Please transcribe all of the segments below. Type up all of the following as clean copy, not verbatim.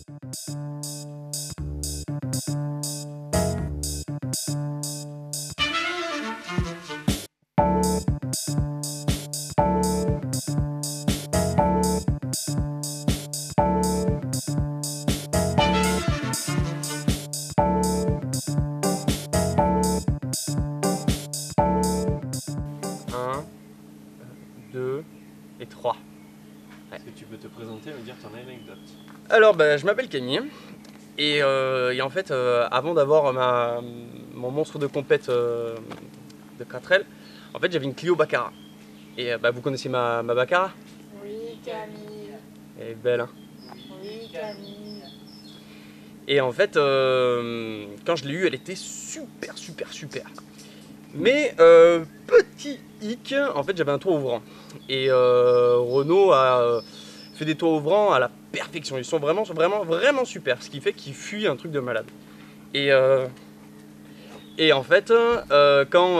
Un, 2 et 3. Est-ce que tu peux te présenter et me dire ton anecdote? Alors, je m'appelle Camille. Et en fait, avant d'avoir mon monstre de compète de 4L, en fait, j'avais une Clio Baccarat. Et vous connaissez ma Baccarat? Oui, Camille. Elle est belle, hein? Oui, Camille. Et en fait, quand je l'ai eue, elle était super, super, super. Mais petit hic, en fait, j'avais un toit ouvrant. Et Renault a fait des toits ouvrants à la perfection. Ils sont vraiment, vraiment, vraiment super. Ce qui fait qu'ils fuient un truc de malade. Et en fait, quand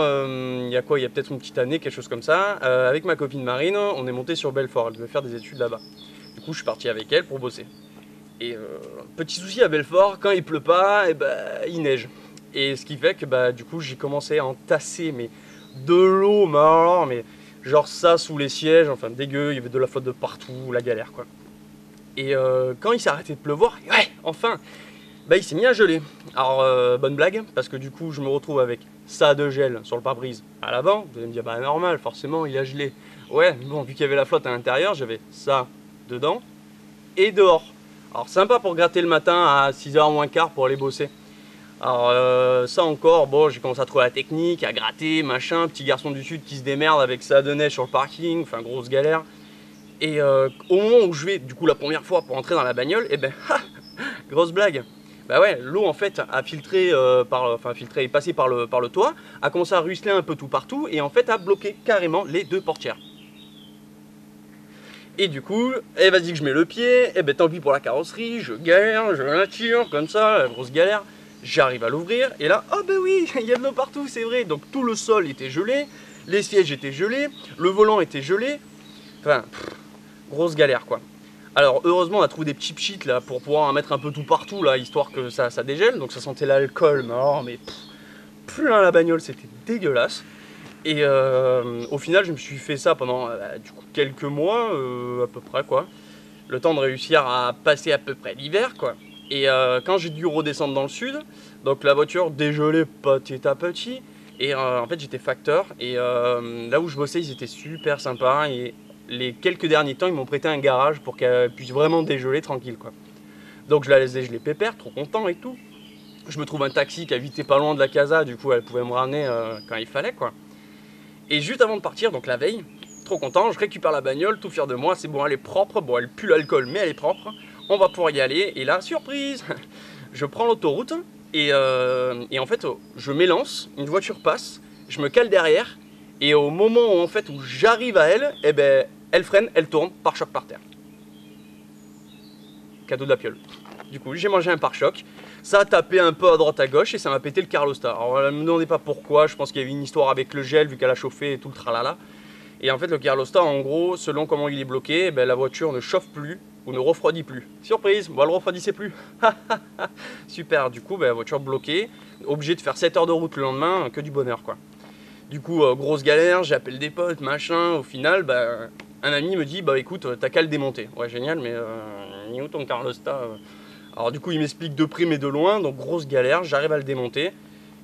il y a quoi, il y a peut-être une petite année, quelque chose comme ça, avec ma copine Marine, on est monté sur Belfort. Elle devait faire des études là-bas. Du coup, je suis parti avec elle pour bosser. Et petit souci à Belfort, quand il pleut pas, il neige. Et ce qui fait que du coup, j'ai commencé à entasser de l'eau, mais genre ça sous les sièges, enfin dégueu, il y avait de la flotte de partout, la galère quoi. Et quand il s'est arrêté de pleuvoir, ouais, enfin, il s'est mis à geler. Alors, bonne blague, parce que du coup, je me retrouve avec ça de gel sur le pare-brise à l'avant. Vous allez me dire, normal, forcément, il a gelé. Ouais, bon, vu qu'il y avait la flotte à l'intérieur, j'avais ça dedans et dehors. Alors, sympa pour gratter le matin à 6h moins quart pour aller bosser. Alors, ça encore, bon, j'ai commencé à trouver la technique, à gratter, machin. Petit garçon du sud qui se démerde avec ça de neige sur le parking, enfin, grosse galère. Et au moment où je vais, du coup, la première fois pour entrer dans la bagnole, grosse blague. Bah ouais, l'eau en fait a filtré, est passée par le toit, a commencé à ruisseler un peu tout partout et en fait a bloqué carrément les deux portières. Et du coup, vas-y que je mets le pied, tant pis pour la carrosserie, je galère, je la tire comme ça, la grosse galère. J'arrive à l'ouvrir et là, oui, il y a de l'eau partout, c'est vrai. Donc tout le sol était gelé, les sièges étaient gelés, le volant était gelé. Enfin, grosse galère quoi. Alors heureusement on a trouvé des petits pchits là pour pouvoir en mettre un peu tout partout là, histoire que ça dégèle. Donc ça sentait l'alcool, mais plus à la bagnole, c'était dégueulasse. Et au final je me suis fait ça pendant du coup quelques mois à peu près quoi. Le temps de réussir à passer à peu près l'hiver quoi. Et quand j'ai dû redescendre dans le sud, donc la voiture dégelée petit à petit. Et en fait j'étais facteur et là où je bossais ils étaient super sympas et les quelques derniers temps ils m'ont prêté un garage pour qu'elle puisse vraiment dégeler tranquille quoi. Donc je la laisse dégeler pépère, trop content et tout. Je me trouve un taxi qui habitait pas loin de la casa, du coup elle pouvait me ramener quand il fallait quoi. Et juste avant de partir, donc la veille, trop content, je récupère la bagnole, tout fier de moi, c'est bon, elle est propre, bon elle pue l'alcool mais elle est propre, on va pouvoir y aller et là, surprise, je prends l'autoroute et en fait je m'élance, une voiture passe, je me cale derrière et au moment où, en fait, où j'arrive à elle, elle freine, elle tourne, pare-choc par terre. Cadeau de la piole. Du coup j'ai mangé un pare-choc, ça a tapé un peu à droite à gauche et ça m'a pété le Carlosta. Alors ne me demandez pas pourquoi, je pense qu'il y avait une histoire avec le gel vu qu'elle a chauffé et tout le tralala. Et en fait le Carlosta en gros, selon comment il est bloqué, la voiture ne chauffe plus ou ne refroidit plus. Surprise, elle ne refroidissait plus. Super, du coup la voiture bloquée, obligé de faire 7 heures de route le lendemain, que du bonheur quoi. Du coup grosse galère, j'appelle des potes, machin, au final un ami me dit écoute t'as qu'à le démonter. Ouais génial mais il est où ton Carlosta Alors du coup il m'explique de prime et de loin, donc grosse galère, j'arrive à le démonter.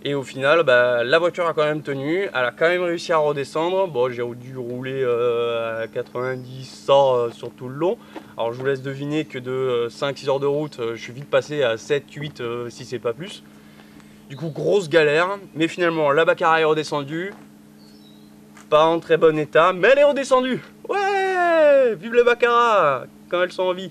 Et au final la voiture a quand même tenu, elle a quand même réussi à redescendre. Bon j'ai dû rouler à 90, 100 sur tout le long. Alors je vous laisse deviner que de 5-6 heures de route, je suis vite passé à 7, 8 si c'est pas plus. Du coup grosse galère, mais finalement la Baccarat est redescendue. Pas en très bon état, mais elle est redescendue. Ouais, vive les Baccarat quand elles sont en vie.